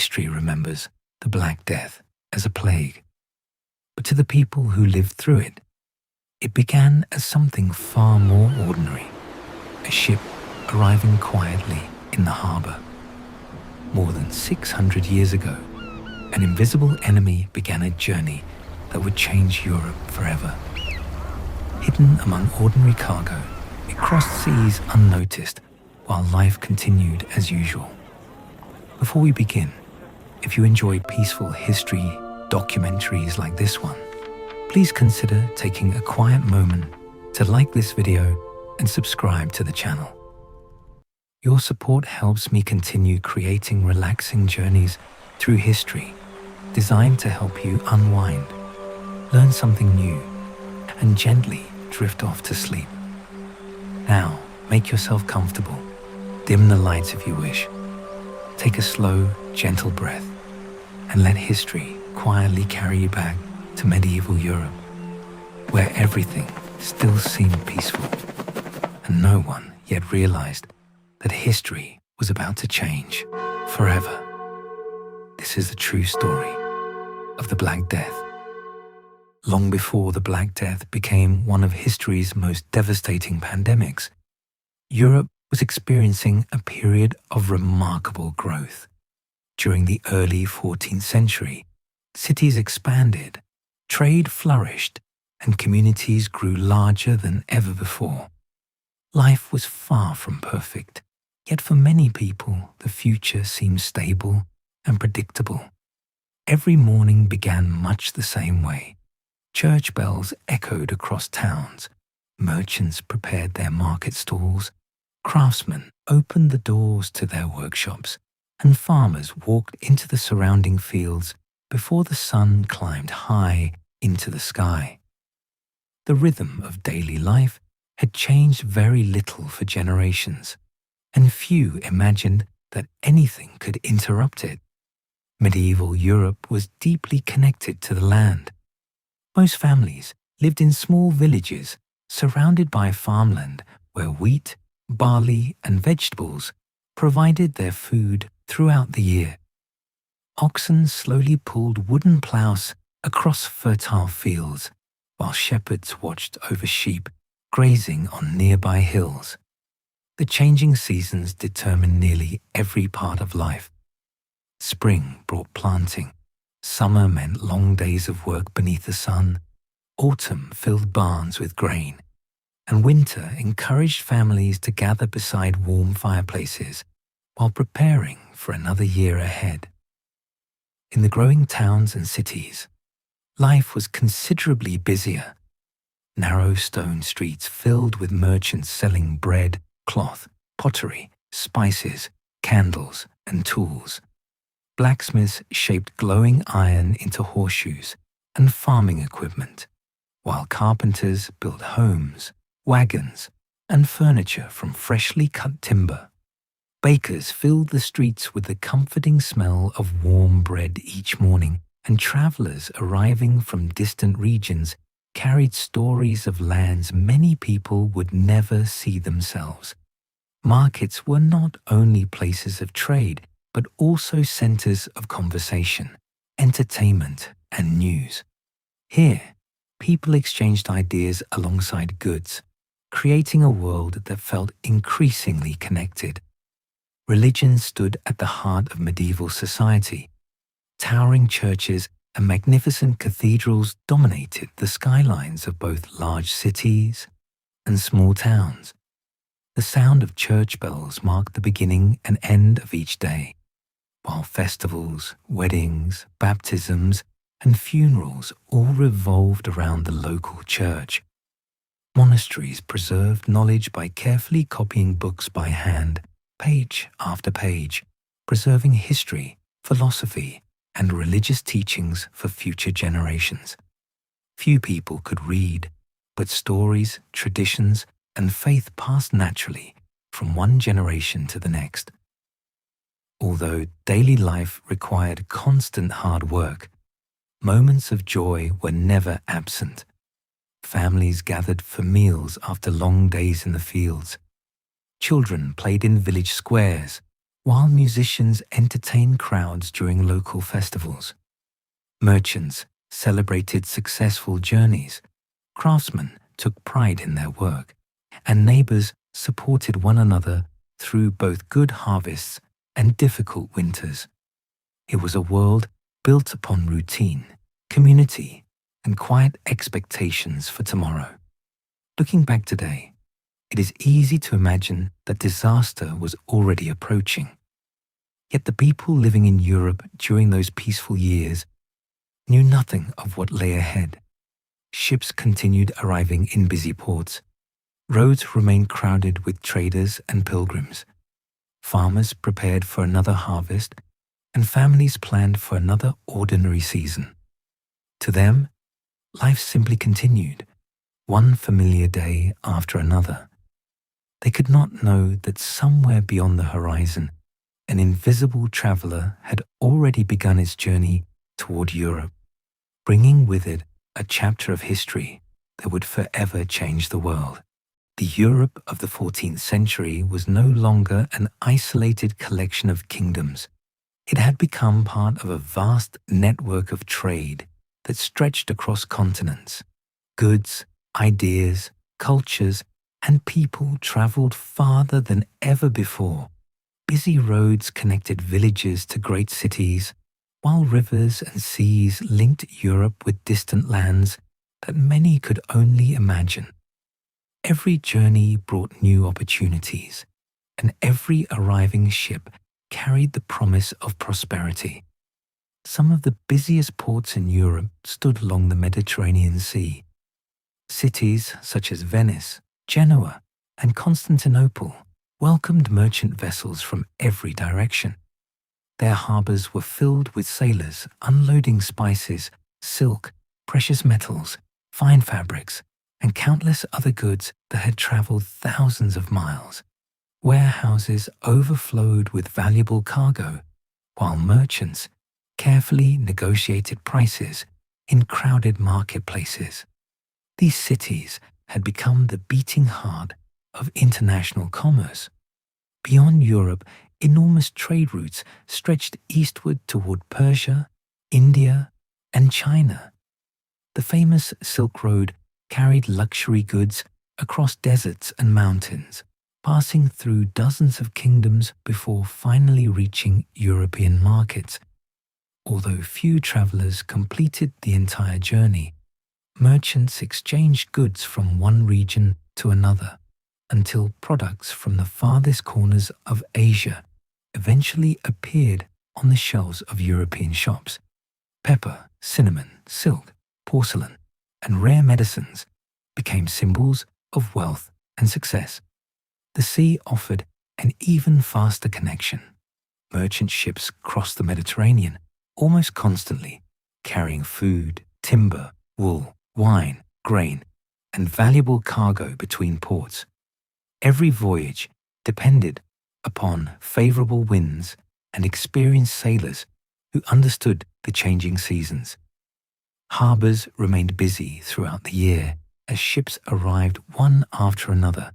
history remembers the Black Death as a plague, but to the people who lived through it, it began as something far more ordinary, a ship arriving quietly in the harbor. More than 600 years ago, an invisible enemy began a journey that would change Europe forever. Hidden among ordinary cargo, it crossed seas unnoticed while life continued as usual. Before we begin, if you enjoy peaceful history documentaries like this one, please consider taking a quiet moment to like this video and subscribe to the channel. Your support helps me continue creating relaxing journeys through history designed to help you unwind, learn something new, and gently drift off to sleep. Now, make yourself comfortable. Dim the lights if you wish. Take a slow, gentle breath and let history quietly carry you back to medieval Europe, where everything still seemed peaceful and no one yet realized that history was about to change forever. This is the true story of the Black Death. Long before the Black Death became one of history's most devastating pandemics, Europe was experiencing a period of remarkable growth. During the early 14th century, cities expanded, trade flourished, and communities grew larger than ever before. Life was far from perfect, yet for many people, the future seemed stable and predictable. Every morning began much the same way. Church bells echoed across towns, merchants prepared their market stalls, craftsmen opened the doors to their workshops, and farmers walked into the surrounding fields before the sun climbed high into the sky. The rhythm of daily life had changed very little for generations, and few imagined that anything could interrupt it. Medieval Europe was deeply connected to the land. Most families lived in small villages surrounded by farmland where wheat, barley, and vegetables provided their food throughout the year. Oxen slowly pulled wooden plows across fertile fields, while shepherds watched over sheep grazing on nearby hills. The changing seasons determined nearly every part of life. Spring brought planting, summer meant long days of work beneath the sun, autumn filled barns with grain, and winter encouraged families to gather beside warm fireplaces while preparing for another year ahead. In the growing towns and cities, life was considerably busier. Narrow stone streets filled with merchants selling bread, cloth, pottery, spices, candles, and tools. Blacksmiths shaped glowing iron into horseshoes and farming equipment, while carpenters built homes, wagons, and furniture from freshly cut timber. Bakers filled the streets with the comforting smell of warm bread each morning, and travelers arriving from distant regions carried stories of lands many people would never see themselves. Markets were not only places of trade, but also centers of conversation, entertainment, and news. Here, people exchanged ideas alongside goods, creating a world that felt increasingly connected. Religion stood at the heart of medieval society. Towering churches and magnificent cathedrals dominated the skylines of both large cities and small towns. The sound of church bells marked the beginning and end of each day, while festivals, weddings, baptisms, and funerals all revolved around the local church. Monasteries preserved knowledge by carefully copying books by hand, page after page, preserving history, philosophy, and religious teachings for future generations. Few people could read, but stories, traditions, and faith passed naturally from one generation to the next. Although daily life required constant hard work, moments of joy were never absent. Families gathered for meals after long days in the fields. Children played in village squares, while musicians entertained crowds during local festivals. Merchants celebrated successful journeys, craftsmen took pride in their work, and neighbors supported one another through both good harvests and difficult winters. It was a world built upon routine, community, and quiet expectations for tomorrow. Looking back today, it is easy to imagine that disaster was already approaching. Yet the people living in Europe during those peaceful years knew nothing of what lay ahead. Ships continued arriving in busy ports. Roads remained crowded with traders and pilgrims. Farmers prepared for another harvest, and families planned for another ordinary season. To them, life simply continued, one familiar day after another. They could not know that somewhere beyond the horizon, an invisible traveler had already begun its journey toward Europe, bringing with it a chapter of history that would forever change the world. The Europe of the 14th century was no longer an isolated collection of kingdoms. It had become part of a vast network of trade that stretched across continents. Goods, ideas, cultures, and people traveled farther than ever before. Busy roads connected villages to great cities, while rivers and seas linked Europe with distant lands that many could only imagine. Every journey brought new opportunities, and every arriving ship carried the promise of prosperity. Some of the busiest ports in Europe stood along the Mediterranean Sea. Cities such as Venice, Genoa, and Constantinople welcomed merchant vessels from every direction. Their harbors were filled with sailors unloading spices, silk, precious metals, fine fabrics, and countless other goods that had traveled thousands of miles. Warehouses overflowed with valuable cargo, while merchants carefully negotiated prices in crowded marketplaces. These cities had become the beating heart of international commerce. Beyond Europe, enormous trade routes stretched eastward toward Persia, India, and China. The famous Silk Road carried luxury goods across deserts and mountains, passing through dozens of kingdoms before finally reaching European markets. Although few travelers completed the entire journey, merchants exchanged goods from one region to another until products from the farthest corners of Asia eventually appeared on the shelves of European shops. Pepper, cinnamon, silk, porcelain, and rare medicines became symbols of wealth and success. The sea offered an even faster connection. Merchant ships crossed the Mediterranean almost constantly, carrying food, timber, wool, wine, grain, and valuable cargo between ports. Every voyage depended upon favorable winds and experienced sailors who understood the changing seasons. Harbors remained busy throughout the year as ships arrived one after another,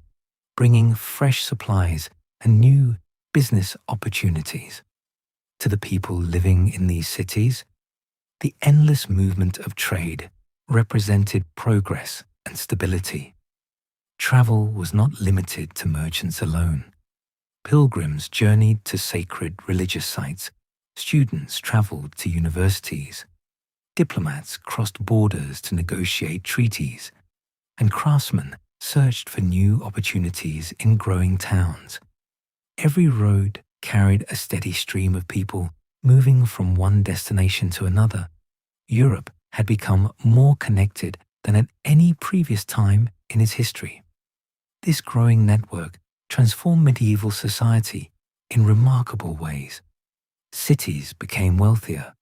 bringing fresh supplies and new business opportunities. To the people living in these cities, the endless movement of trade represented progress and stability. Travel was not limited to merchants alone. Pilgrims journeyed to sacred religious sites, students traveled to universities, diplomats crossed borders to negotiate treaties, and craftsmen searched for new opportunities in growing towns. Every road carried a steady stream of people moving from one destination to another. Europe had become more connected than at any previous time in its history. This growing network transformed medieval society in remarkable ways. Cities became wealthier,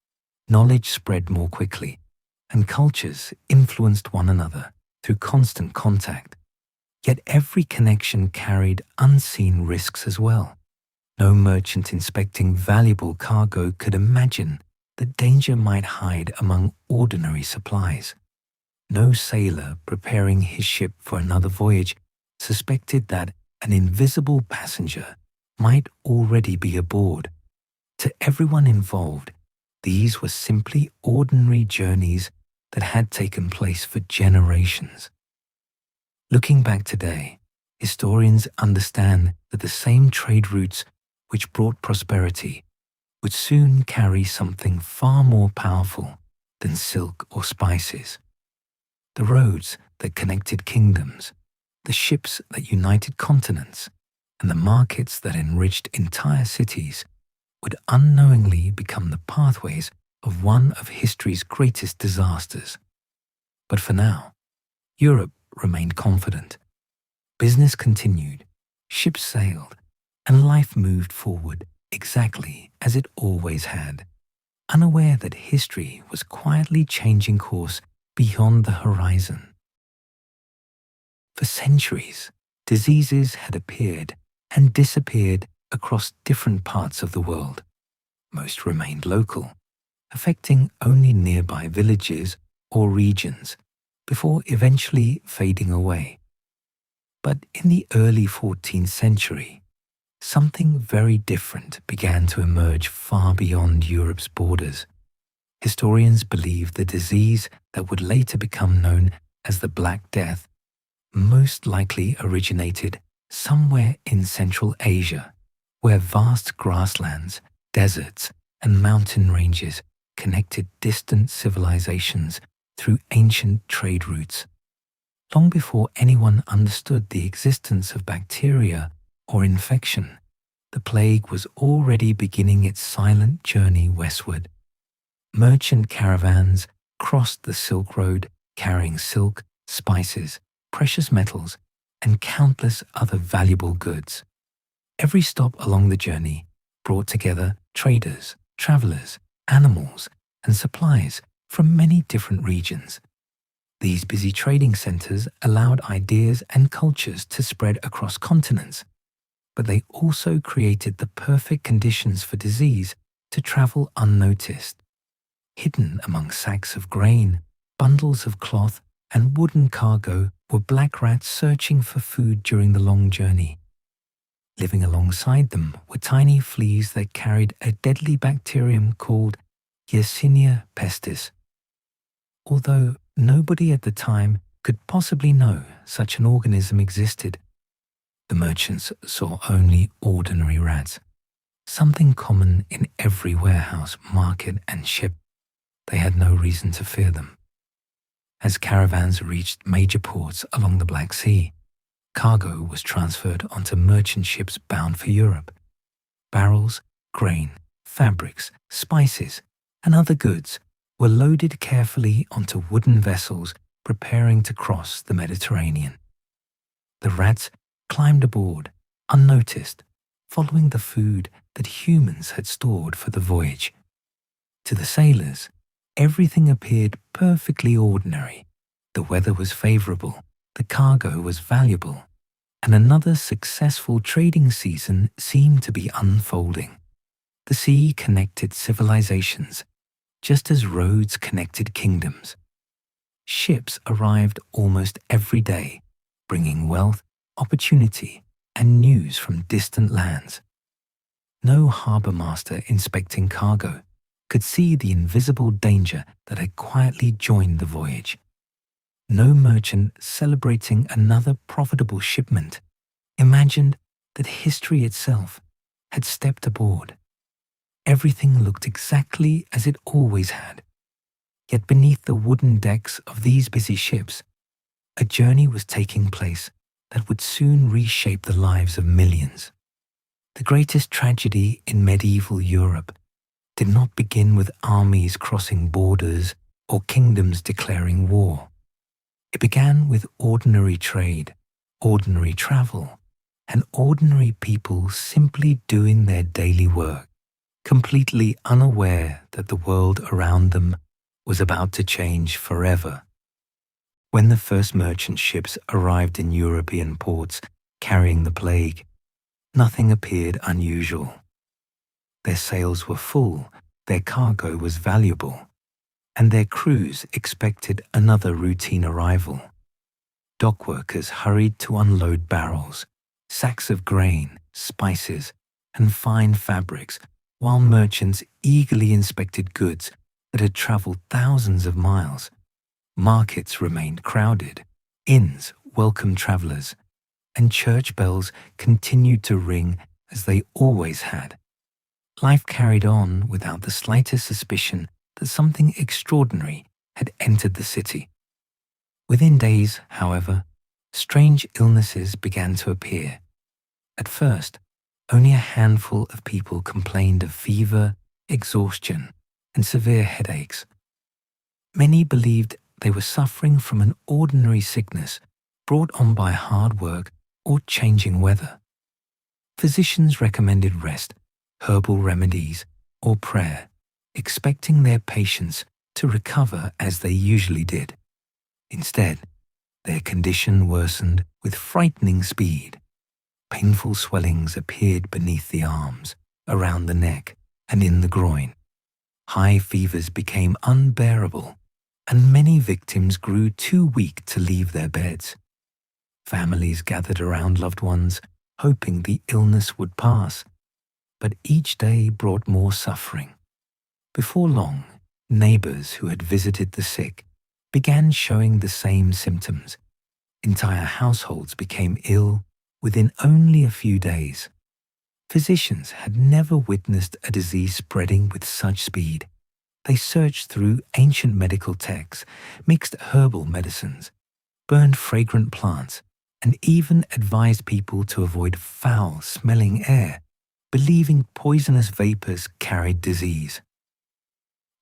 knowledge spread more quickly, and cultures influenced one another through constant contact. Yet every connection carried unseen risks as well. No merchant inspecting valuable cargo could imagine that danger might hide among ordinary supplies. No sailor preparing his ship for another voyage suspected that an invisible passenger might already be aboard. To everyone involved, these were simply ordinary journeys that had taken place for generations. Looking back today, historians understand that the same trade routes which brought prosperity would soon carry something far more powerful than silk or spices. The roads that connected kingdoms, the ships that united continents, and the markets that enriched entire cities would unknowingly become the pathways of one of history's greatest disasters. But for now, Europe remained confident. Business continued, ships sailed, and life moved forward exactly as it always had, unaware that history was quietly changing course beyond the horizon. For centuries, diseases had appeared and disappeared across different parts of the world. Most remained local, affecting only nearby villages or regions before eventually fading away. But in the early 14th century, something very different began to emerge far beyond Europe's borders. Historians believe the disease that would later become known as the Black Death most likely originated somewhere in Central Asia, where vast grasslands, deserts, and mountain ranges connected distant civilizations through ancient trade routes. Long before anyone understood the existence of bacteria or infection, the plague was already beginning its silent journey westward. Merchant caravans crossed the Silk Road carrying silk, spices, precious metals, and countless other valuable goods. Every stop along the journey brought together traders, travelers, animals, and supplies from many different regions. These busy trading centers allowed ideas and cultures to spread across continents, but they also created the perfect conditions for disease to travel unnoticed. Hidden among sacks of grain, bundles of cloth, and wooden cargo were black rats searching for food during the long journey. Living alongside them were tiny fleas that carried a deadly bacterium called Yersinia pestis. Although nobody at the time could possibly know such an organism existed, the merchants saw only ordinary rats, something common in every warehouse, market, and ship. They had no reason to fear them. As caravans reached major ports along the Black Sea, cargo was transferred onto merchant ships bound for Europe. Barrels, grain, fabrics, spices, and other goods were loaded carefully onto wooden vessels preparing to cross the Mediterranean. The rats climbed aboard, unnoticed, following the food that humans had stored for the voyage. To the sailors, everything appeared perfectly ordinary. The weather was favorable, the cargo was valuable, and another successful trading season seemed to be unfolding. The sea connected civilizations, just as roads connected kingdoms. Ships arrived almost every day, bringing wealth, opportunity, and news from distant lands. No harbor master inspecting cargo could see the invisible danger that had quietly joined the voyage. No merchant celebrating another profitable shipment imagined that history itself had stepped aboard. Everything looked exactly as it always had. Yet beneath the wooden decks of these busy ships, a journey was taking place that would soon reshape the lives of millions. The greatest tragedy in medieval Europe did not begin with armies crossing borders or kingdoms declaring war. It began with ordinary trade, ordinary travel, and ordinary people simply doing their daily work, completely unaware that the world around them was about to change forever. When the first merchant ships arrived in European ports carrying the plague, nothing appeared unusual. Their sails were full, their cargo was valuable, and their crews expected another routine arrival. Dock workers hurried to unload barrels, sacks of grain, spices, and fine fabrics, while merchants eagerly inspected goods that had traveled thousands of miles. Markets remained crowded, inns welcomed travelers, and church bells continued to ring as they always had. Life carried on without the slightest suspicion that something extraordinary had entered the city. Within days, however, strange illnesses began to appear. At first, only a handful of people complained of fever, exhaustion, and severe headaches. Many believed they were suffering from an ordinary sickness brought on by hard work or changing weather. Physicians recommended rest, herbal remedies, or prayer, expecting their patients to recover as they usually did. Instead, their condition worsened with frightening speed. Painful swellings appeared beneath the arms, around the neck, and in the groin. High fevers became unbearable, and many victims grew too weak to leave their beds. Families gathered around loved ones, hoping the illness would pass, but each day brought more suffering. Before long, neighbors who had visited the sick began showing the same symptoms. Entire households became ill within only a few days. Physicians had never witnessed a disease spreading with such speed. They searched through ancient medical texts, mixed herbal medicines, burned fragrant plants, and even advised people to avoid foul-smelling air, believing poisonous vapors carried disease.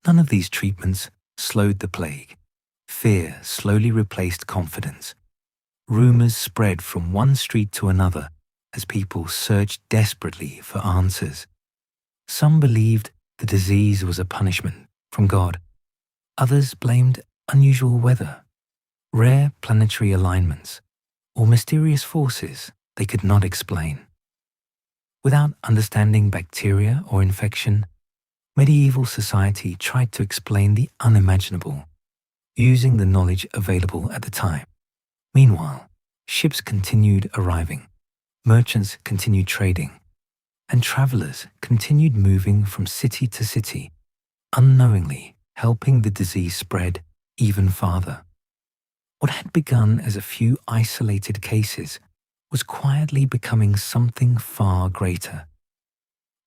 None of these treatments slowed the plague. Fear slowly replaced confidence. Rumors spread from one street to another as people searched desperately for answers. Some believed the disease was a punishment from God. Others blamed unusual weather, rare planetary alignments, or mysterious forces they could not explain. Without understanding bacteria or infection, medieval society tried to explain the unimaginable, using the knowledge available at the time. Meanwhile, ships continued arriving, merchants continued trading, and travelers continued moving from city to city, unknowingly helping the disease spread even farther. What had begun as a few isolated cases was quietly becoming something far greater.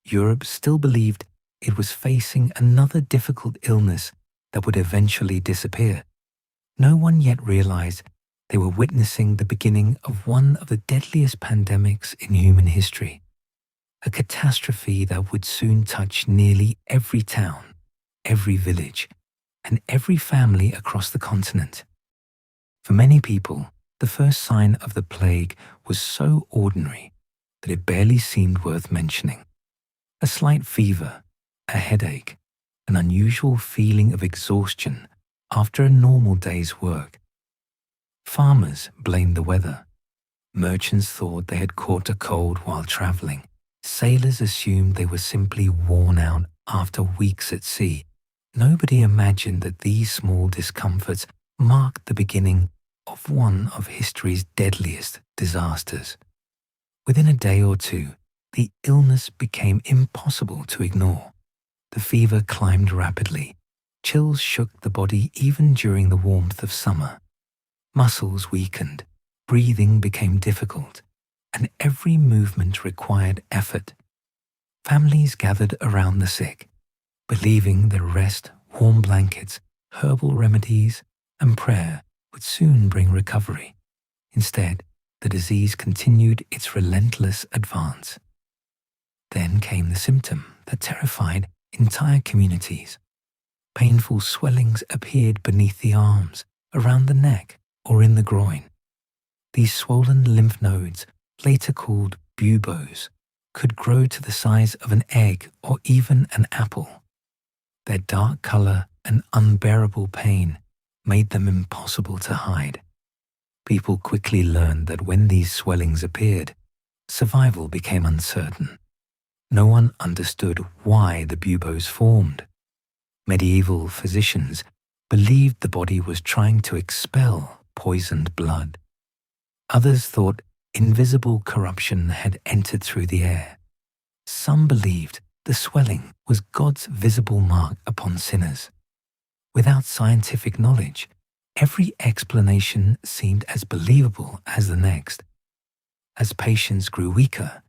Europe still believed it was facing another difficult illness that would eventually disappear. No one yet realized they were witnessing the beginning of one of the deadliest pandemics in human history, a catastrophe that would soon touch nearly every town, every village, and every family across the continent. For many people, the first sign of the plague was so ordinary that it barely seemed worth mentioning. A slight fever, a headache, an unusual feeling of exhaustion after a normal day's work. Farmers blamed the weather. Merchants thought they had caught a cold while traveling. Sailors assumed they were simply worn out after weeks at sea. Nobody imagined that these small discomforts marked the beginning of one of history's deadliest disasters. Within a day or two, the illness became impossible to ignore. The fever climbed rapidly. Chills shook the body even during the warmth of summer. Muscles weakened, breathing became difficult, and every movement required effort. Families gathered around the sick, believing that rest, warm blankets, herbal remedies, and prayer would soon bring recovery. Instead, the disease continued its relentless advance. Then came the symptom that terrified entire communities. Painful swellings appeared beneath the arms, around the neck, or in the groin. These swollen lymph nodes, later called buboes, could grow to the size of an egg or even an apple. Their dark color and unbearable pain made them impossible to hide. People quickly learned that when these swellings appeared, survival became uncertain. No one understood why the buboes formed. Medieval physicians believed the body was trying to expel poisoned blood. Others thought invisible corruption had entered through the air. Some believed the swelling was God's visible mark upon sinners. Without scientific knowledge, every explanation seemed as believable as the next. As patients grew weaker,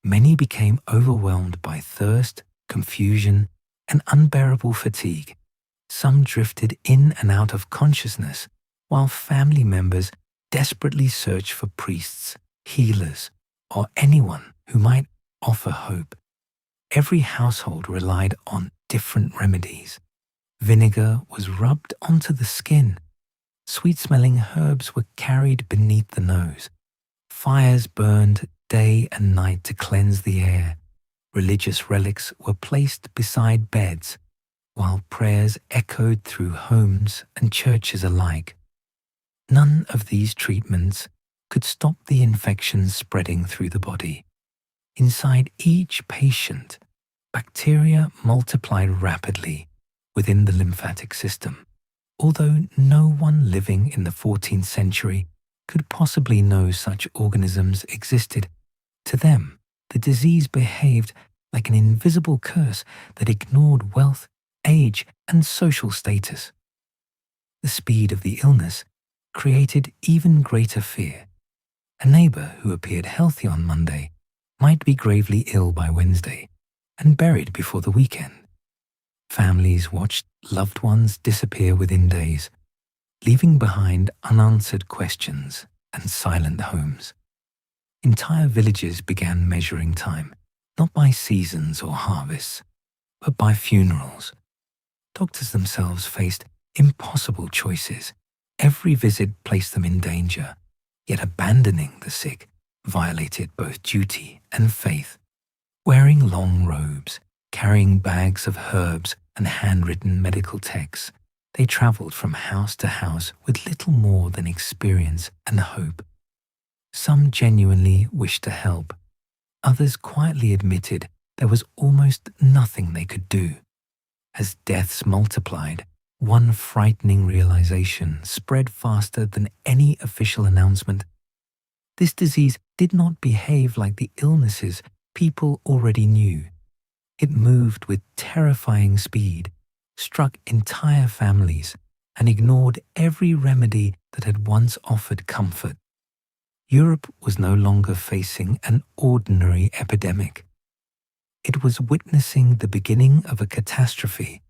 many became overwhelmed by thirst, confusion, and unbearable fatigue. Some drifted in and out of consciousness, while family members desperately searched for priests, healers, or anyone who might offer hope. Every household relied on different remedies. Vinegar was rubbed onto the skin. Sweet-smelling herbs were carried beneath the nose. Fires burned day and night to cleanse the air. Religious relics were placed beside beds, while prayers echoed through homes and churches alike. None of these treatments could stop the infections spreading through the body. Inside each patient, bacteria multiplied rapidly within the lymphatic system. Although no one living in the 14th century could possibly know such organisms existed, to them the disease behaved like an invisible curse that ignored wealth, age, and social status. The speed of the illness created even greater fear. A neighbor who appeared healthy on Monday might be gravely ill by Wednesday and buried before the weekend. Families watched loved ones disappear within days, leaving behind unanswered questions and silent homes. Entire villages began measuring time, not by seasons or harvests, but by funerals. Doctors themselves faced impossible choices. Every visit placed them in danger, yet abandoning the sick violated both duty and faith. Wearing long robes, carrying bags of herbs and handwritten medical texts, they traveled from house to house with little more than experience and hope. Some genuinely wished to help. Others quietly admitted there was almost nothing they could do. As deaths multiplied, one frightening realization spread faster than any official announcement. This disease did not behave like the illnesses people already knew. It moved with terrifying speed, struck entire families, and ignored every remedy that had once offered comfort. Europe was no longer facing an ordinary epidemic. It was witnessing the beginning of a catastrophe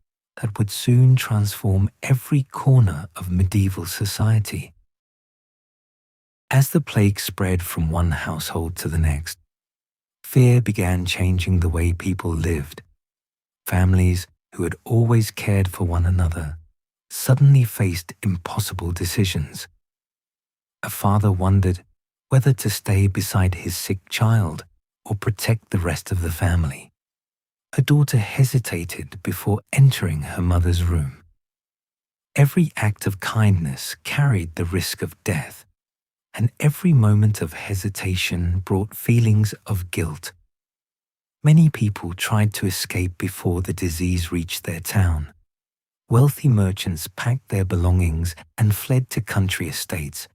that would soon transform every corner of medieval society. As the plague spread from one household to the next, fear began changing the way people lived. Families who had always cared for one another suddenly faced impossible decisions. A father wondered whether to stay beside his sick child or protect the rest of the family. A daughter hesitated before entering her mother's room. Every act of kindness carried the risk of death, and every moment of hesitation brought feelings of guilt. Many people tried to escape before the disease reached their town. Wealthy merchants packed their belongings and fled to country estates.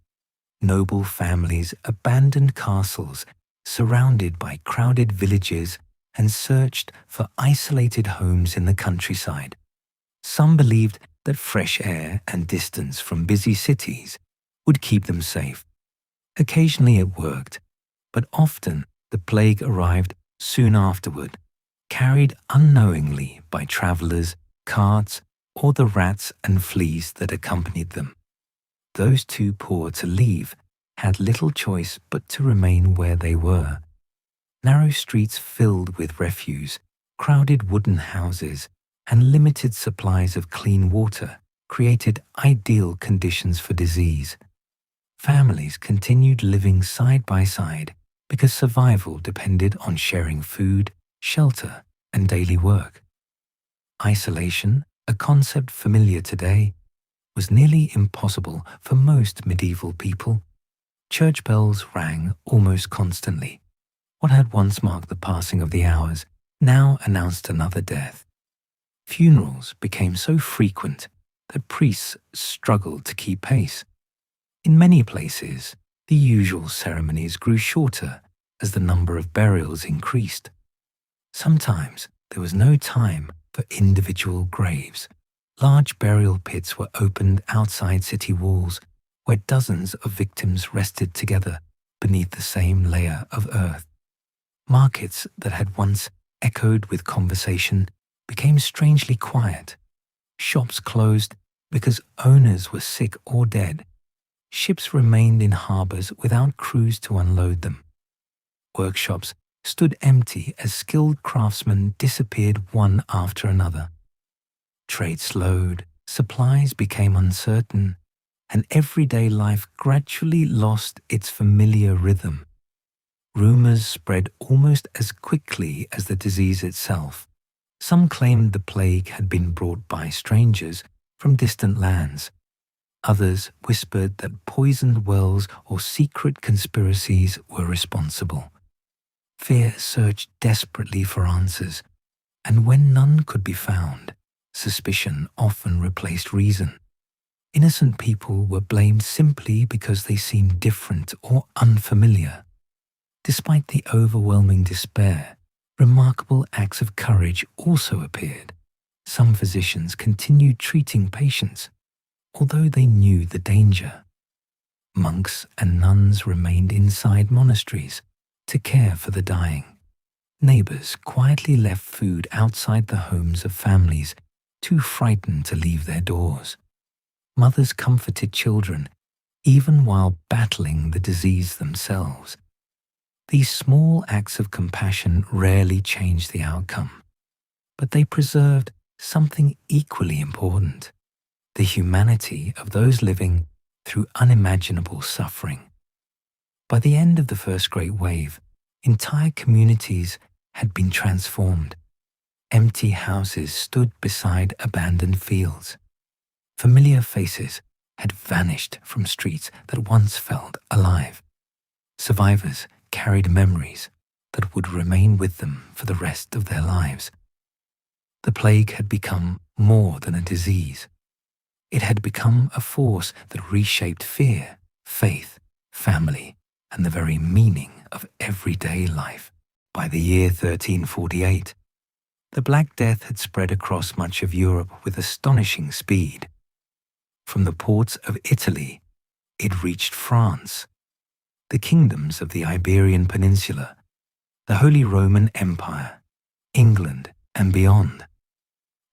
Noble families abandoned castles surrounded by crowded villages and searched for isolated homes in the countryside. Some believed that fresh air and distance from busy cities would keep them safe. Occasionally it worked, but often the plague arrived soon afterward, carried unknowingly by travelers, carts, or the rats and fleas that accompanied them. Those too poor to leave had little choice but to remain where they were. Narrow streets filled with refuse, crowded wooden houses, and limited supplies of clean water created ideal conditions for disease. Families continued living side by side because survival depended on sharing food, shelter, and daily work. Isolation, a concept familiar today, was nearly impossible for most medieval people. Church bells rang almost constantly. What had once marked the passing of the hours now announced another death. Funerals became so frequent that priests struggled to keep pace. In many places, the usual ceremonies grew shorter as the number of burials increased. Sometimes there was no time for individual graves. Large burial pits were opened outside city walls where dozens of victims rested together beneath the same layer of earth. Markets that had once echoed with conversation became strangely quiet. Shops closed because owners were sick or dead. Ships remained in harbors without crews to unload them. Workshops stood empty as skilled craftsmen disappeared one after another. Trade slowed, supplies became uncertain, and everyday life gradually lost its familiar rhythm. Rumors spread almost as quickly as the disease itself. Some claimed the plague had been brought by strangers from distant lands. Others whispered that poisoned wells or secret conspiracies were responsible. Fear searched desperately for answers, and when none could be found, suspicion often replaced reason. Innocent people were blamed simply because they seemed different or unfamiliar. Despite the overwhelming despair, remarkable acts of courage also appeared. Some physicians continued treating patients, although they knew the danger. Monks and nuns remained inside monasteries to care for the dying. Neighbors quietly left food outside the homes of families too frightened to leave their doors. Mothers comforted children even while battling the disease themselves. These small acts of compassion rarely changed the outcome, but they preserved something equally important: the humanity of those living through unimaginable suffering. By the end of the first great wave, entire communities had been transformed. Empty houses stood beside abandoned fields. Familiar faces had vanished from streets that once felt alive. Survivors carried memories that would remain with them for the rest of their lives. The plague had become more than a disease. It had become a force that reshaped fear, faith, family, and the very meaning of everyday life. By the year 1348, the Black Death had spread across much of Europe with astonishing speed. From the ports of Italy, it reached France, the kingdoms of the Iberian Peninsula, the Holy Roman Empire, England, and beyond.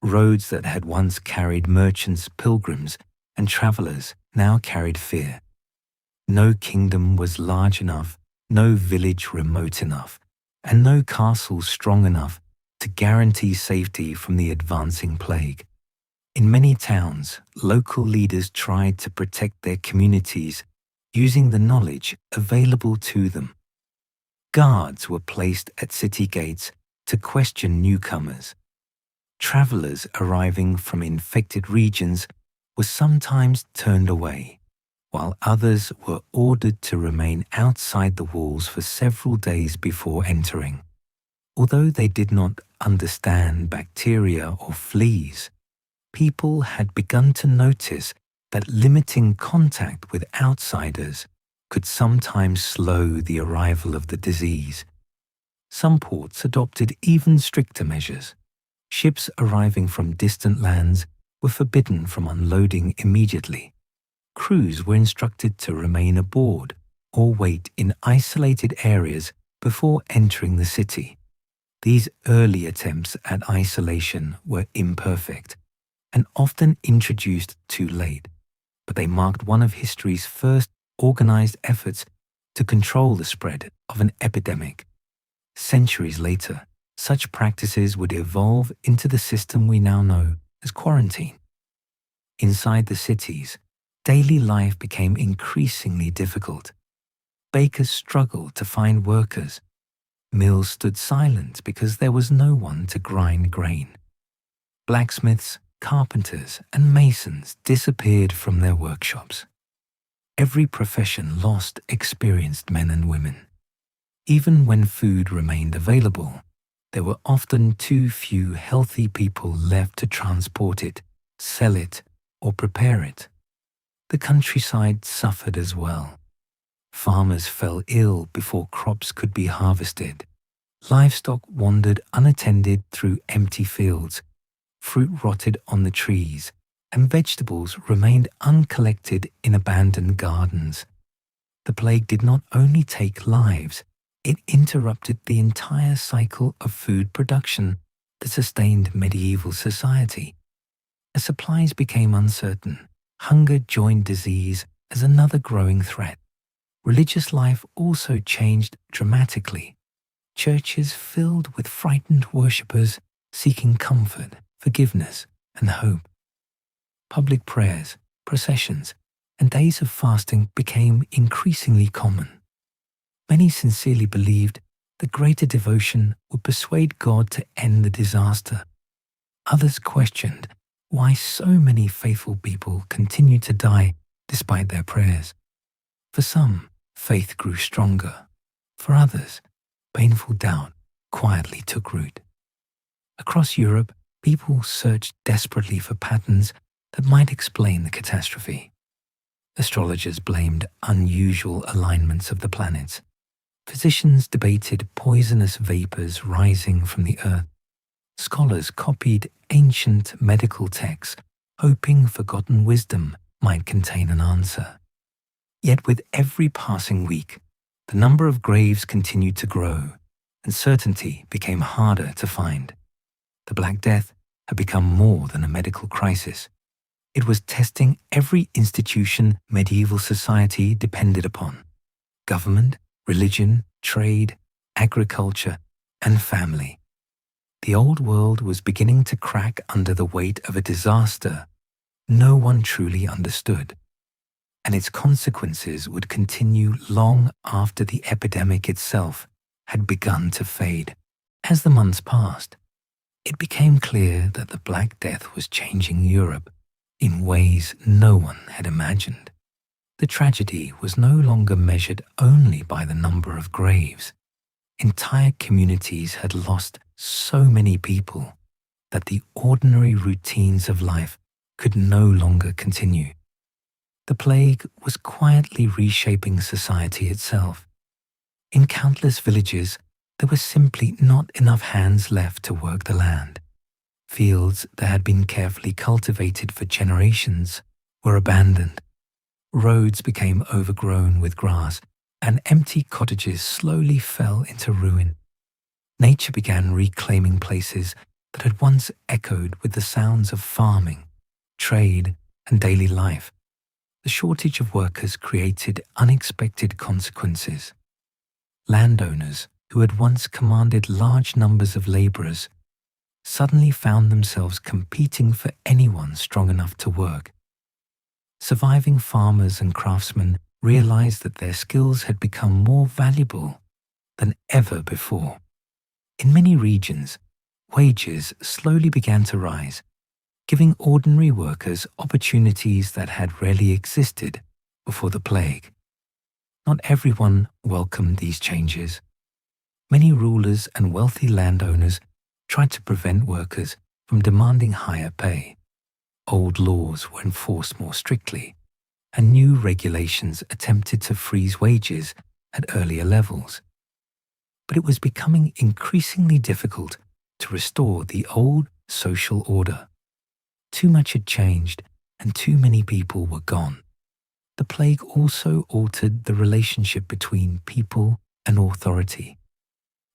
Roads that had once carried merchants, pilgrims, and travelers now carried fear. No kingdom was large enough, no village remote enough, and no castle strong enough to guarantee safety from the advancing plague. In many towns, local leaders tried to protect their communities using the knowledge available to them. Guards were placed at city gates to question newcomers. Travelers arriving from infected regions were sometimes turned away, while others were ordered to remain outside the walls for several days before entering. Although they did not understand bacteria or fleas, people had begun to notice that limiting contact with outsiders could sometimes slow the arrival of the disease. Some ports adopted even stricter measures. Ships arriving from distant lands were forbidden from unloading immediately. Crews were instructed to remain aboard or wait in isolated areas before entering the city. These early attempts at isolation were imperfect and often introduced too late, but they marked one of history's first organized efforts to control the spread of an epidemic. Centuries later, such practices would evolve into the system we now know as quarantine. Inside the cities, daily life became increasingly difficult. Bakers struggled to find workers. Mills stood silent because there was no one to grind grain. Blacksmiths, carpenters, and masons disappeared from their workshops. Every profession lost experienced men and women. Even when food remained available, there were often too few healthy people left to transport it, sell it, or prepare it. The countryside suffered as well. Farmers fell ill before crops could be harvested. Livestock wandered unattended through empty fields, fruit rotted on the trees, and vegetables remained uncollected in abandoned gardens. The plague did not only take lives, it interrupted the entire cycle of food production that sustained medieval society. As supplies became uncertain, hunger joined disease as another growing threat. Religious life also changed dramatically. Churches filled with frightened worshippers seeking comfort, forgiveness, and hope. Public prayers, processions, and days of fasting became increasingly common. Many sincerely believed that greater devotion would persuade God to end the disaster. Others questioned why so many faithful people continued to die despite their prayers. For some, faith grew stronger. For others, painful doubt quietly took root. Across Europe, people searched desperately for patterns that might explain the catastrophe. Astrologers blamed unusual alignments of the planets. Physicians debated poisonous vapors rising from the earth. Scholars copied ancient medical texts, hoping forgotten wisdom might contain an answer. Yet with every passing week, the number of graves continued to grow, and certainty became harder to find. The Black Death had become more than a medical crisis. It was testing every institution medieval society depended upon: government, religion, trade, agriculture, and family. The old world was beginning to crack under the weight of a disaster no one truly understood, and its consequences would continue long after the epidemic itself had begun to fade. As the months passed, it became clear that the Black Death was changing Europe in ways no one had imagined. The tragedy was no longer measured only by the number of graves. Entire communities had lost so many people that the ordinary routines of life could no longer continue. The plague was quietly reshaping society itself. In countless villages, there were simply not enough hands left to work the land. Fields that had been carefully cultivated for generations were abandoned. Roads became overgrown with grass, and empty cottages slowly fell into ruin. Nature began reclaiming places that had once echoed with the sounds of farming, trade, and daily life. The shortage of workers created unexpected consequences. Landowners who had once commanded large numbers of laborers suddenly found themselves competing for anyone strong enough to work. Surviving farmers and craftsmen realized that their skills had become more valuable than ever before. In many regions, wages slowly began to rise, giving ordinary workers opportunities that had rarely existed before the plague. Not everyone welcomed these changes. Many rulers and wealthy landowners tried to prevent workers from demanding higher pay. Old laws were enforced more strictly, and new regulations attempted to freeze wages at earlier levels. But it was becoming increasingly difficult to restore the old social order. Too much had changed, and too many people were gone. The plague also altered the relationship between people and authority.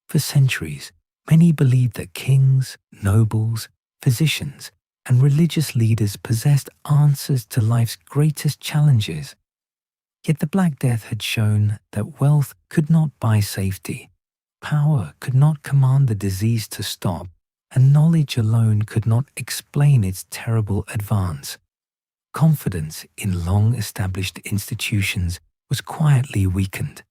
For centuries, many believed that kings, nobles, physicians, and religious leaders possessed answers to life's greatest challenges. Yet the Black Death had shown that wealth could not buy safety, power could not command the disease to stop, and knowledge alone could not explain its terrible advance. Confidence in long-established institutions was quietly weakened.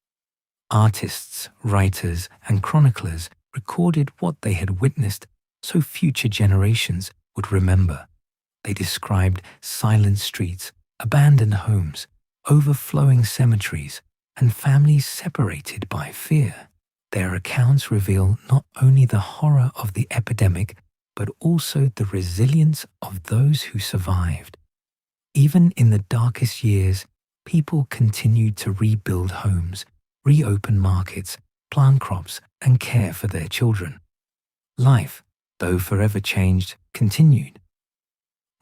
Artists, writers, and chroniclers recorded what they had witnessed so future generations would remember. They described silent streets, abandoned homes, overflowing cemeteries, and families separated by fear. Their accounts reveal not only the horror of the epidemic, but also the resilience of those who survived. Even in the darkest years, people continued to rebuild homes, reopen markets, plant crops, and care for their children. Life, though forever changed, continued.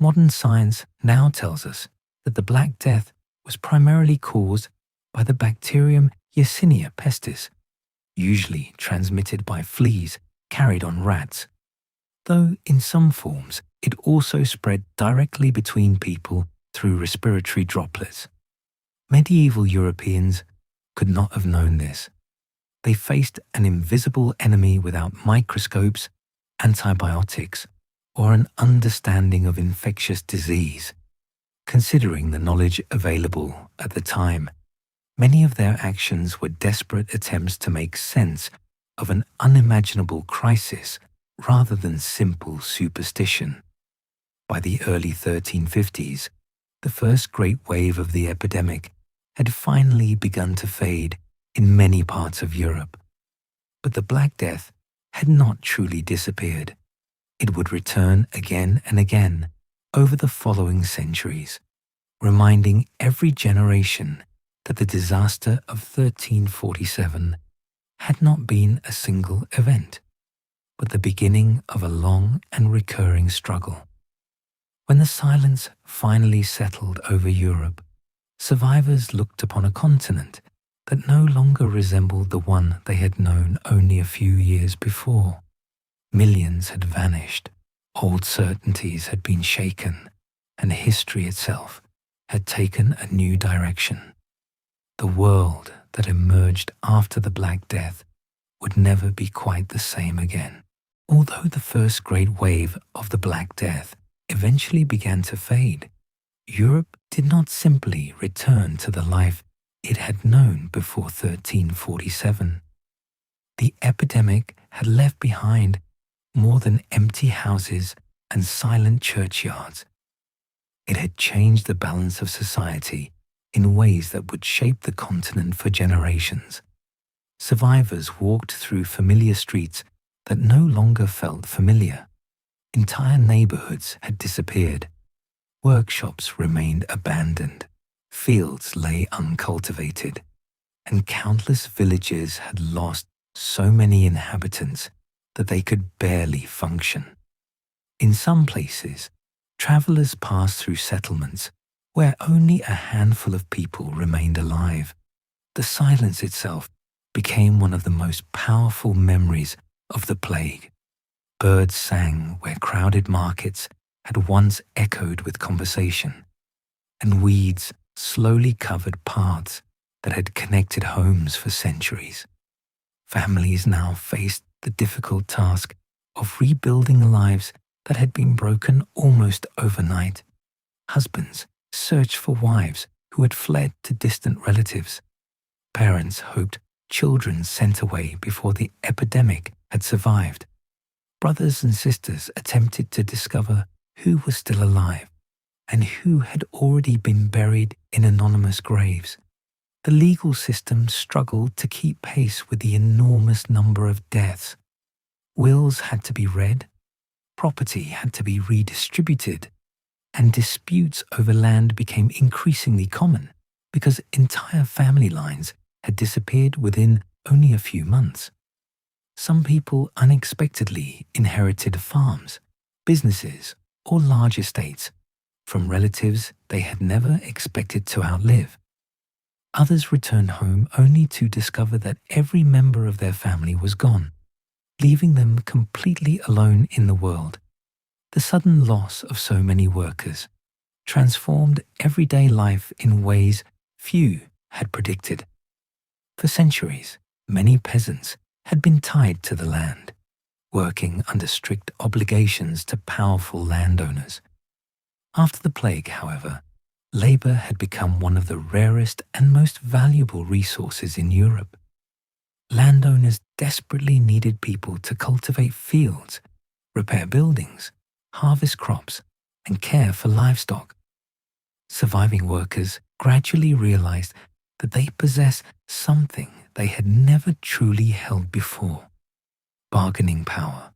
Modern science now tells us that the Black Death was primarily caused by the bacterium Yersinia pestis, usually transmitted by fleas carried on rats, though in some forms it also spread directly between people through respiratory droplets. Medieval Europeans could not have known this. They faced an invisible enemy without microscopes, antibiotics, or an understanding of infectious disease. Considering the knowledge available at the time, many of their actions were desperate attempts to make sense of an unimaginable crisis rather than simple superstition. By the early 1350s, the first great wave of the epidemic had finally begun to fade in many parts of Europe. But the Black Death had not truly disappeared. It would return again and again over the following centuries, reminding every generation that the disaster of 1347 had not been a single event, but the beginning of a long and recurring struggle. When the silence finally settled over Europe, survivors looked upon a continent that no longer resembled the one they had known only a few years before. Millions had vanished, old certainties had been shaken, and history itself had taken a new direction. The world that emerged after the Black Death would never be quite the same again. Although the first great wave of the Black Death eventually began to fade, Europe did not simply return to the life it had known before 1347. The epidemic had left behind more than empty houses and silent churchyards. It had changed the balance of society in ways that would shape the continent for generations. Survivors walked through familiar streets that no longer felt familiar. Entire neighborhoods had disappeared. Workshops remained abandoned. Fields lay uncultivated. And countless villages had lost so many inhabitants that they could barely function. In some places, travelers passed through settlements where only a handful of people remained alive. The silence itself became one of the most powerful memories of the plague. Birds sang where crowded markets had once echoed with conversation, and weeds slowly covered paths that had connected homes for centuries. Families now faced the difficult task of rebuilding lives that had been broken almost overnight. Husbands searched for wives who had fled to distant relatives. Parents hoped children sent away before the epidemic had survived. Brothers and sisters attempted to discover who was still alive and who had already been buried in anonymous graves. The legal system struggled to keep pace with the enormous number of deaths. Wills had to be read, property had to be redistributed, and disputes over land became increasingly common because entire family lines had disappeared within only a few months. Some people unexpectedly inherited farms, businesses, or large estates from relatives they had never expected to outlive. Others returned home only to discover that every member of their family was gone, leaving them completely alone in the world. The sudden loss of so many workers transformed everyday life in ways few had predicted. For centuries, many peasants had been tied to the land, working under strict obligations to powerful landowners. After the plague, however, labor had become one of the rarest and most valuable resources in Europe. Landowners desperately needed people to cultivate fields, repair buildings, harvest crops, and care for livestock. Surviving workers gradually realized that they possessed something they had never truly held before: bargaining power.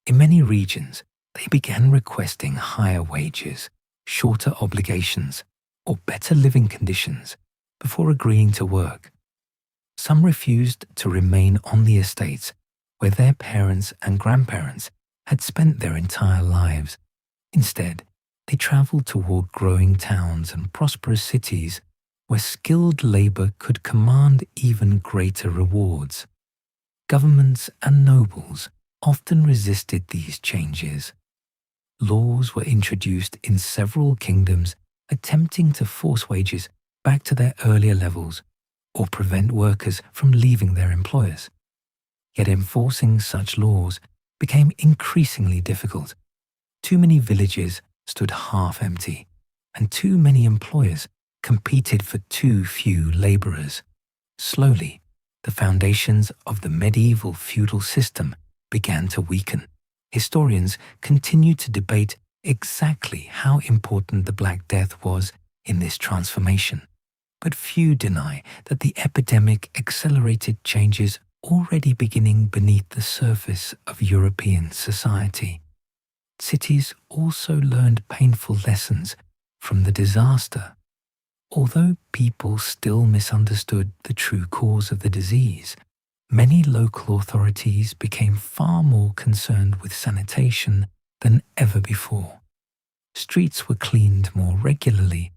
In many regions, they began requesting higher wages, shorter obligations, or better living conditions before agreeing to work. Some refused to remain on the estates where their parents and grandparents had spent their entire lives. Instead, they traveled toward growing towns and prosperous cities where skilled labor could command even greater rewards. Governments and nobles often resisted these changes. Laws were introduced in several kingdoms attempting to force wages back to their earlier levels or prevent workers from leaving their employers. Yet enforcing such laws became increasingly difficult. Too many villages stood half empty, and too many employers competed for too few laborers. Slowly, the foundations of the medieval feudal system began to weaken. Historians continue to debate exactly how important the Black Death was in this transformation, but few deny that the epidemic accelerated changes already beginning beneath the surface of European society. Cities also learned painful lessons from the disaster. Although people still misunderstood the true cause of the disease, many local authorities became far more concerned with sanitation than ever before. Streets were cleaned more regularly,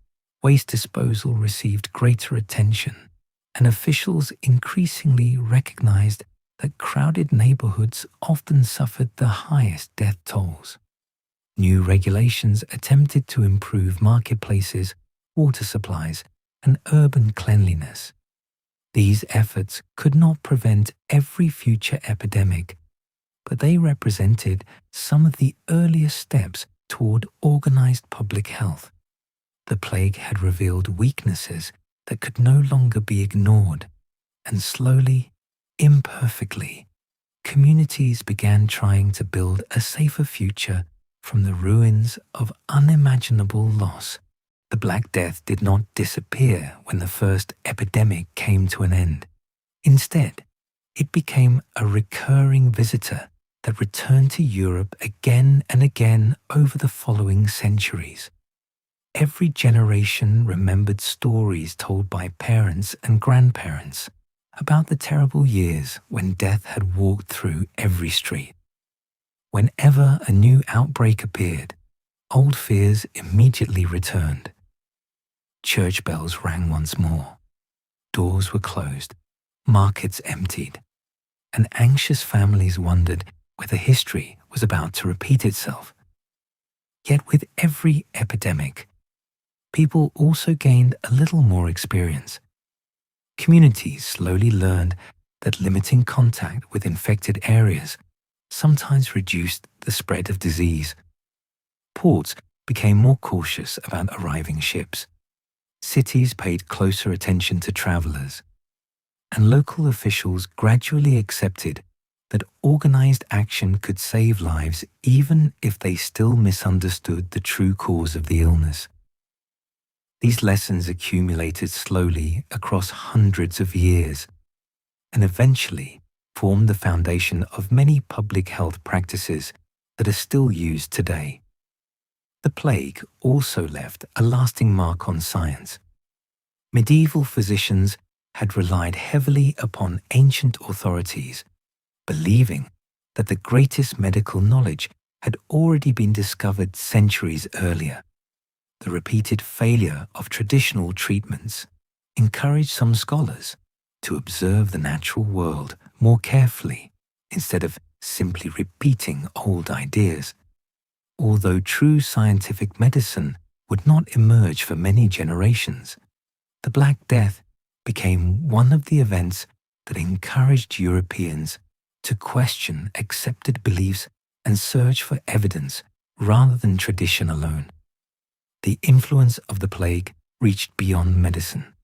waste disposal received greater attention, and officials increasingly recognized that crowded neighborhoods often suffered the highest death tolls. New regulations attempted to improve marketplaces, water supplies, and urban cleanliness. These efforts could not prevent every future epidemic, but they represented some of the earliest steps toward organized public health. The plague had revealed weaknesses that could no longer be ignored, and slowly, imperfectly, communities began trying to build a safer future from the ruins of unimaginable loss. The Black Death did not disappear when the first epidemic came to an end. Instead, it became a recurring visitor that returned to Europe again and again over the following centuries. Every generation remembered stories told by parents and grandparents about the terrible years when death had walked through every street. Whenever a new outbreak appeared, old fears immediately returned. Church bells rang once more, doors were closed, markets emptied, and anxious families wondered whether history was about to repeat itself. Yet with every epidemic, people also gained a little more experience. Communities slowly learned that limiting contact with infected areas sometimes reduced the spread of disease. Ports became more cautious about arriving ships. Cities paid closer attention to travelers, and local officials gradually accepted that organized action could save lives even if they still misunderstood the true cause of the illness. These lessons accumulated slowly across hundreds of years and eventually formed the foundation of many public health practices that are still used today. The plague also left a lasting mark on science. Medieval physicians had relied heavily upon ancient authorities, believing that the greatest medical knowledge had already been discovered centuries earlier. The repeated failure of traditional treatments encouraged some scholars to observe the natural world more carefully instead of simply repeating old ideas. Although true scientific medicine would not emerge for many generations, the Black Death became one of the events that encouraged Europeans to question accepted beliefs and search for evidence rather than tradition alone. The influence of the plague reached beyond medicine.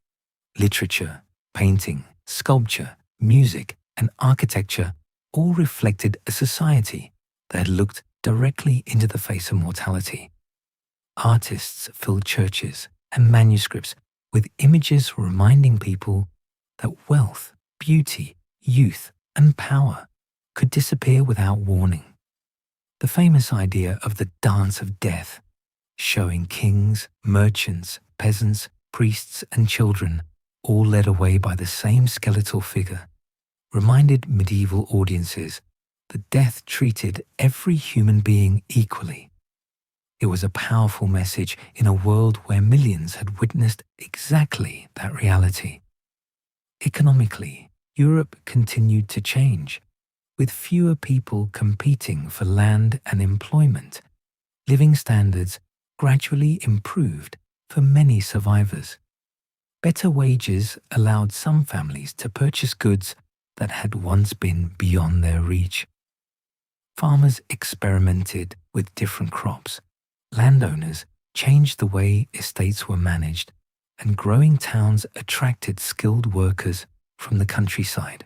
Literature, painting, sculpture, music, and architecture all reflected a society that had looked directly into the face of mortality. Artists filled churches and manuscripts with images reminding people that wealth, beauty, youth, and power could disappear without warning. The famous idea of the dance of death, showing kings, merchants, peasants, priests, and children all led away by the same skeletal figure, reminded medieval audiences that death treated every human being equally. It was a powerful message in a world where millions had witnessed exactly that reality. Economically, Europe continued to change, with fewer people competing for land and employment. Living standards gradually improved for many survivors. Better wages allowed some families to purchase goods that had once been beyond their reach. Farmers experimented with different crops. Landowners changed the way estates were managed, and growing towns attracted skilled workers from the countryside.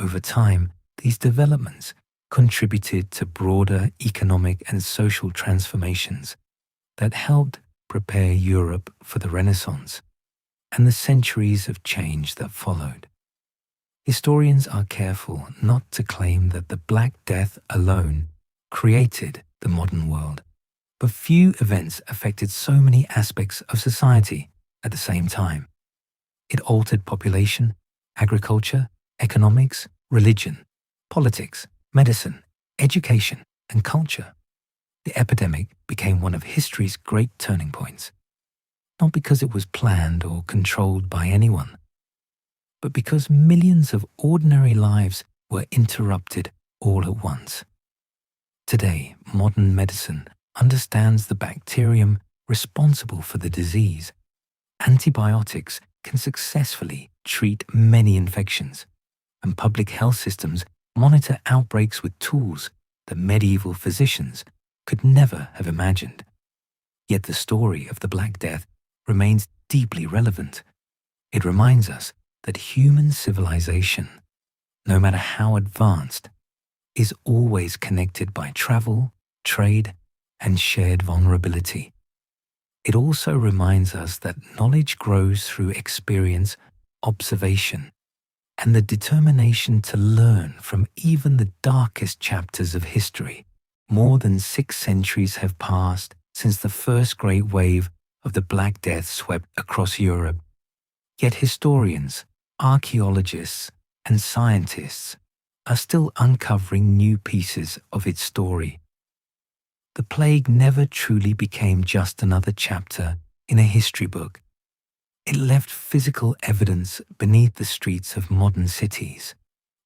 Over time, these developments contributed to broader economic and social transformations that helped prepare Europe for the Renaissance and the centuries of change that followed. Historians are careful not to claim that the Black Death alone created the modern world, but few events affected so many aspects of society at the same time. It altered population, agriculture, economics, religion, politics, medicine, education, and culture. The epidemic became one of history's great turning points, not because it was planned or controlled by anyone, but because millions of ordinary lives were interrupted all at once. Today, modern medicine understands the bacterium responsible for the disease. Antibiotics can successfully treat many infections, and public health systems monitor outbreaks with tools that medieval physicians could never have imagined. Yet the story of the Black Death remains deeply relevant. It reminds us that human civilization, no matter how advanced, is always connected by travel, trade, and shared vulnerability. It also reminds us that knowledge grows through experience, observation, and the determination to learn from even the darkest chapters of history. More than 6 centuries have passed since the first great wave of the Black Death swept across Europe. Yet historians, archaeologists, and scientists are still uncovering new pieces of its story. The plague never truly became just another chapter in a history book. It left physical evidence beneath the streets of modern cities,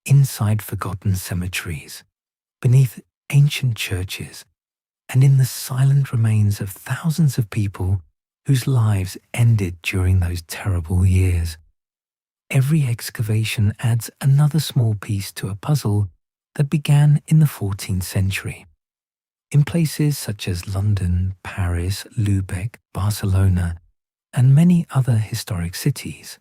inside forgotten cemeteries, beneath ancient churches, and in the silent remains of thousands of people whose lives ended during those terrible years. Every excavation adds another small piece to a puzzle that began in the 14th century. In places such as London, Paris, Lubeck, Barcelona, and many other historic cities,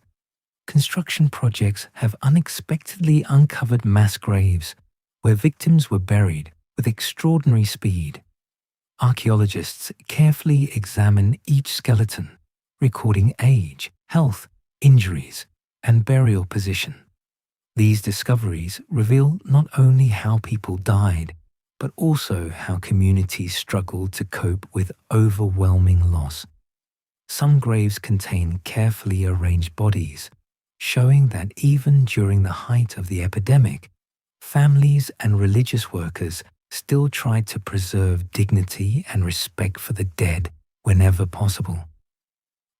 construction projects have unexpectedly uncovered mass graves where victims were buried with extraordinary speed. Archaeologists carefully examine each skeleton, recording age, health, injuries, and burial position. These discoveries reveal not only how people died, but also how communities struggled to cope with overwhelming loss. Some graves contain carefully arranged bodies, showing that even during the height of the epidemic, families and religious workers still tried to preserve dignity and respect for the dead whenever possible.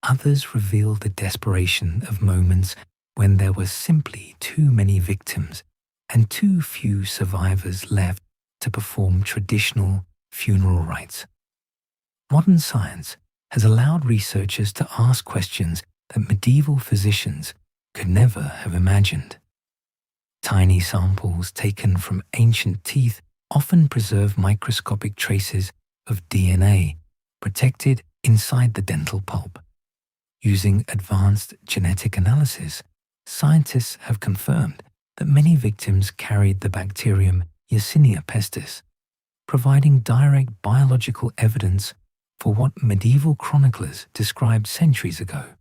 Others reveal the desperation of moments when there were simply too many victims and too few survivors left to perform traditional funeral rites. Modern science has allowed researchers to ask questions that medieval physicians could never have imagined. Tiny samples taken from ancient teeth often preserve microscopic traces of DNA protected inside the dental pulp. Using advanced genetic analysis, scientists have confirmed that many victims carried the bacterium Yersinia pestis, providing direct biological evidence for what medieval chroniclers described centuries ago.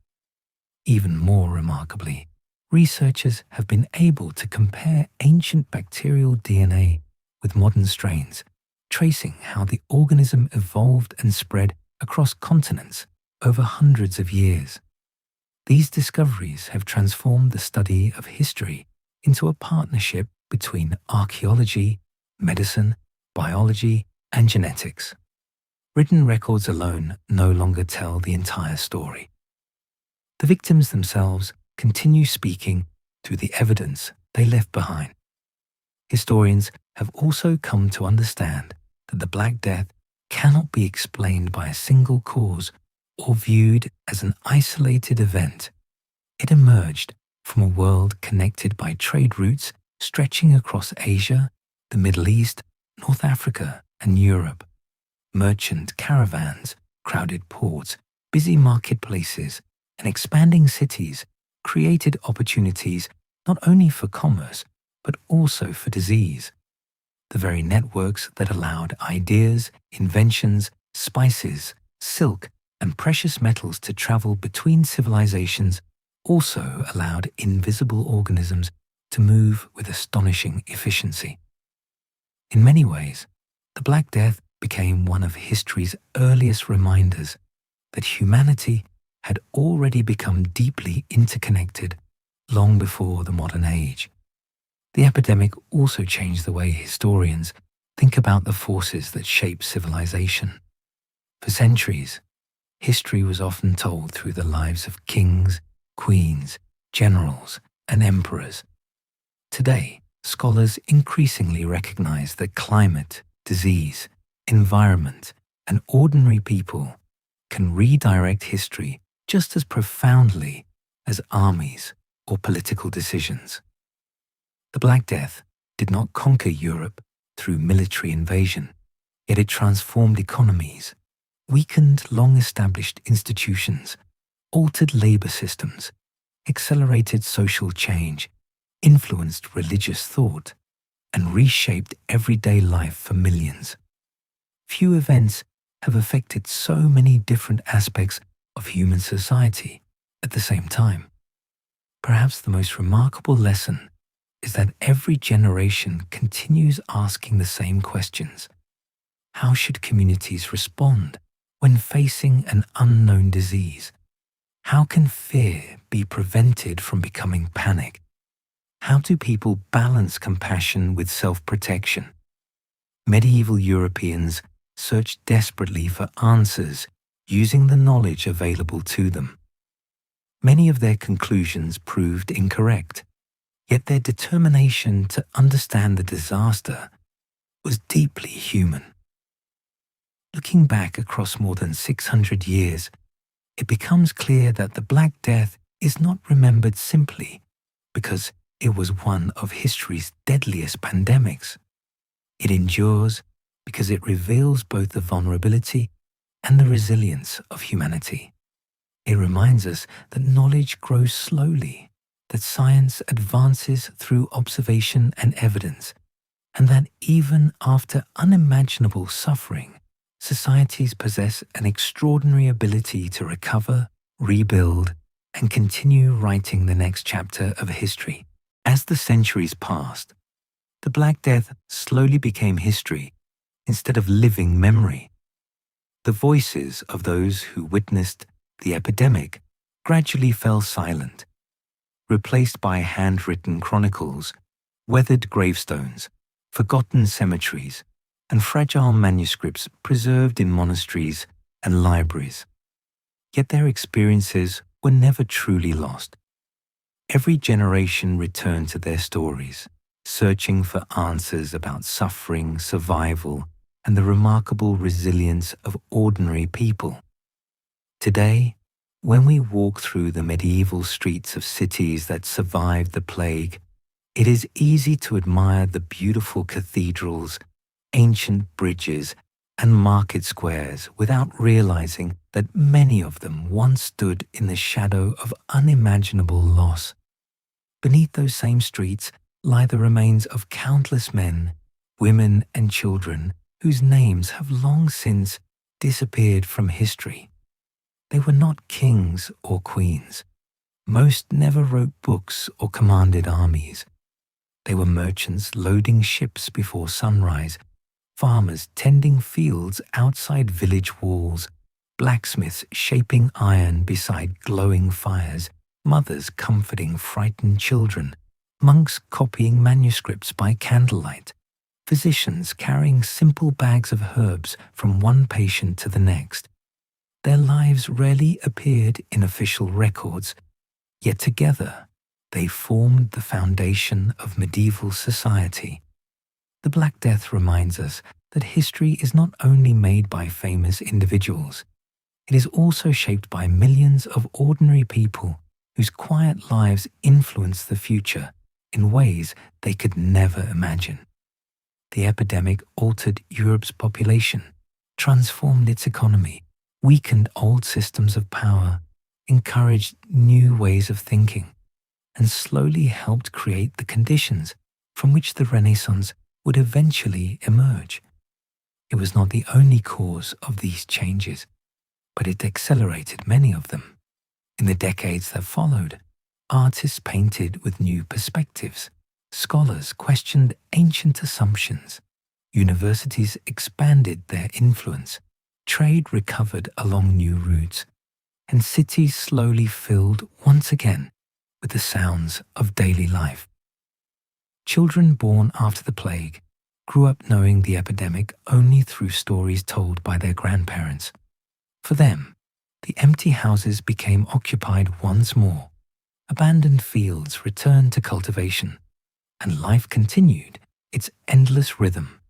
Even more remarkably, researchers have been able to compare ancient bacterial DNA with modern strains, tracing how the organism evolved and spread across continents over hundreds of years. These discoveries have transformed the study of history into a partnership between archaeology, medicine, biology, and genetics. Written records alone no longer tell the entire story. The victims themselves continue speaking through the evidence they left behind. Historians have also come to understand that the Black Death cannot be explained by a single cause or viewed as an isolated event. It emerged from a world connected by trade routes stretching across Asia, the Middle East, North Africa, and Europe. Merchant caravans, crowded ports, busy marketplaces, and expanding cities created opportunities not only for commerce, but also for disease. The very networks that allowed ideas, inventions, spices, silk, and precious metals to travel between civilizations also allowed invisible organisms to move with astonishing efficiency. In many ways, the Black Death became one of history's earliest reminders that humanity had already become deeply interconnected long before the modern age. The epidemic also changed the way historians think about the forces that shape civilization. For centuries, history was often told through the lives of kings, queens, generals, and emperors. Today, scholars increasingly recognize that climate, disease, environment, and ordinary people can redirect history just as profoundly as armies or political decisions. The Black Death did not conquer Europe through military invasion, yet it transformed economies, weakened long-established institutions, altered labor systems, accelerated social change, influenced religious thought, and reshaped everyday life for millions. Few events have affected so many different aspects of human society at the same time. Perhaps the most remarkable lesson is that every generation continues asking the same questions. How should communities respond when facing an unknown disease? How can fear be prevented from becoming panic? How do people balance compassion with self-protection? Medieval Europeans searched desperately for answers using the knowledge available to them. Many of their conclusions proved incorrect, yet their determination to understand the disaster was deeply human. Looking back across more than 600 years, it becomes clear that the Black Death is not remembered simply because it was one of history's deadliest pandemics. It endures because it reveals both the vulnerability and the resilience of humanity. It reminds us that knowledge grows slowly, that science advances through observation and evidence, and that even after unimaginable suffering, societies possess an extraordinary ability to recover, rebuild, and continue writing the next chapter of history. As the centuries passed, the Black Death slowly became history instead of living memory. The voices of those who witnessed the epidemic gradually fell silent, replaced by handwritten chronicles, weathered gravestones, forgotten cemeteries, and fragile manuscripts preserved in monasteries and libraries. Yet their experiences were never truly lost. Every generation returned to their stories, searching for answers about suffering, survival, and the remarkable resilience of ordinary people. Today, when we walk through the medieval streets of cities that survived the plague, it is easy to admire the beautiful cathedrals, ancient bridges, and market squares without realizing that many of them once stood in the shadow of unimaginable loss. Beneath those same streets lie the remains of countless men, women, and children whose names have long since disappeared from history. They were not kings or queens. Most never wrote books or commanded armies. They were merchants loading ships before sunrise, farmers tending fields outside village walls, blacksmiths shaping iron beside glowing fires, mothers comforting frightened children, monks copying manuscripts by candlelight, physicians carrying simple bags of herbs from one patient to the next. Their lives rarely appeared in official records, yet together they formed the foundation of medieval society. The Black Death reminds us that history is not only made by famous individuals, it is also shaped by millions of ordinary people whose quiet lives influence the future in ways they could never imagine. The epidemic altered Europe's population, transformed its economy, weakened old systems of power, encouraged new ways of thinking, and slowly helped create the conditions from which the Renaissance would eventually emerge. It was not the only cause of these changes, but it accelerated many of them. In the decades that followed, artists painted with new perspectives, scholars questioned ancient assumptions, universities expanded their influence, trade recovered along new routes, and cities slowly filled once again with the sounds of daily life. Children born after the plague grew up knowing the epidemic only through stories told by their grandparents. For them, the empty houses became occupied once more, abandoned fields returned to cultivation, and life continued its endless rhythm.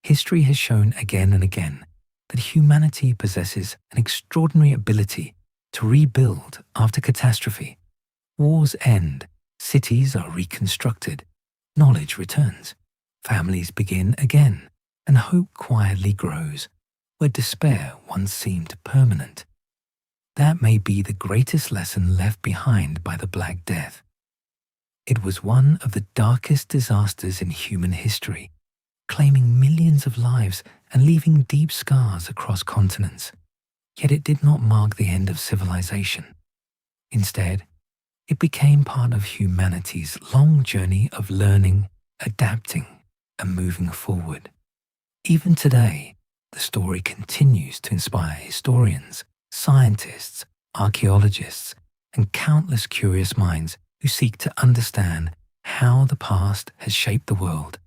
History has shown again and again that humanity possesses an extraordinary ability to rebuild after catastrophe. Wars end, cities are reconstructed, knowledge returns, families begin again, and hope quietly grows where despair once seemed permanent. That may be the greatest lesson left behind by the Black Death. It was one of the darkest disasters in human history, claiming millions of lives and leaving deep scars across continents. Yet it did not mark the end of civilization. Instead, it became part of humanity's long journey of learning, adapting, and moving forward. Even today, the story continues to inspire historians, scientists, archaeologists, and countless curious minds who seek to understand how the past has shaped the world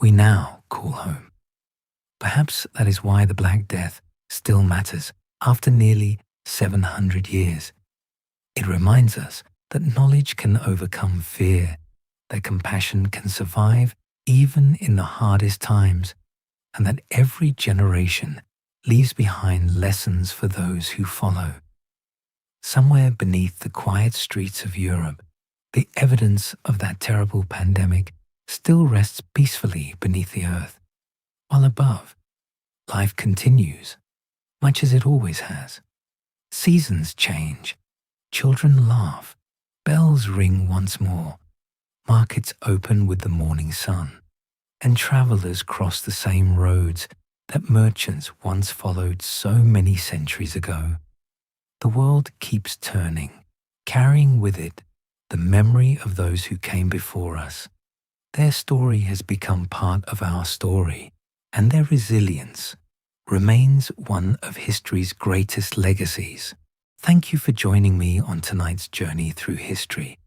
we now call home. Perhaps that is why the Black Death still matters after nearly 700 years. It reminds us that knowledge can overcome fear, that compassion can survive even in the hardest times, and that every generation leaves behind lessons for those who follow. Somewhere beneath the quiet streets of Europe, the evidence of that terrible pandemic still rests peacefully beneath the earth, while above, life continues, much as it always has. Seasons change, children laugh, bells ring once more, markets open with the morning sun, and travelers cross the same roads that merchants once followed so many centuries ago. The world keeps turning, carrying with it the memory of those who came before us. Their story has become part of our story, and their resilience remains one of history's greatest legacies. Thank you for joining me on tonight's journey through history.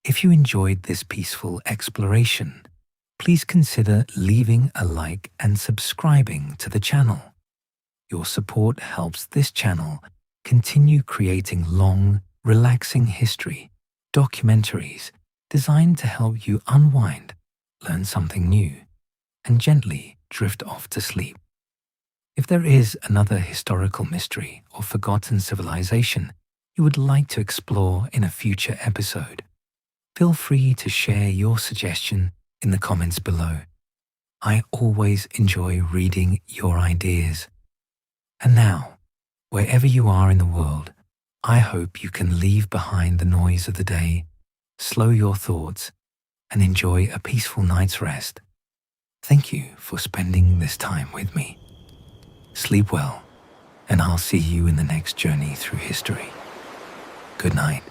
If you enjoyed this peaceful exploration, please consider leaving a like and subscribing to the channel. Your support helps this channel continue creating long, relaxing history documentaries designed to help you unwind, learn something new, and gently drift off to sleep. If there is another historical mystery or forgotten civilization you would like to explore in a future episode, feel free to share your suggestion in the comments below. I always enjoy reading your ideas. And now, wherever you are in the world, I hope you can leave behind the noise of the day, slow your thoughts, and enjoy a peaceful night's rest. Thank you for spending this time with me. Sleep well, and I'll see you in the next journey through history. Good night.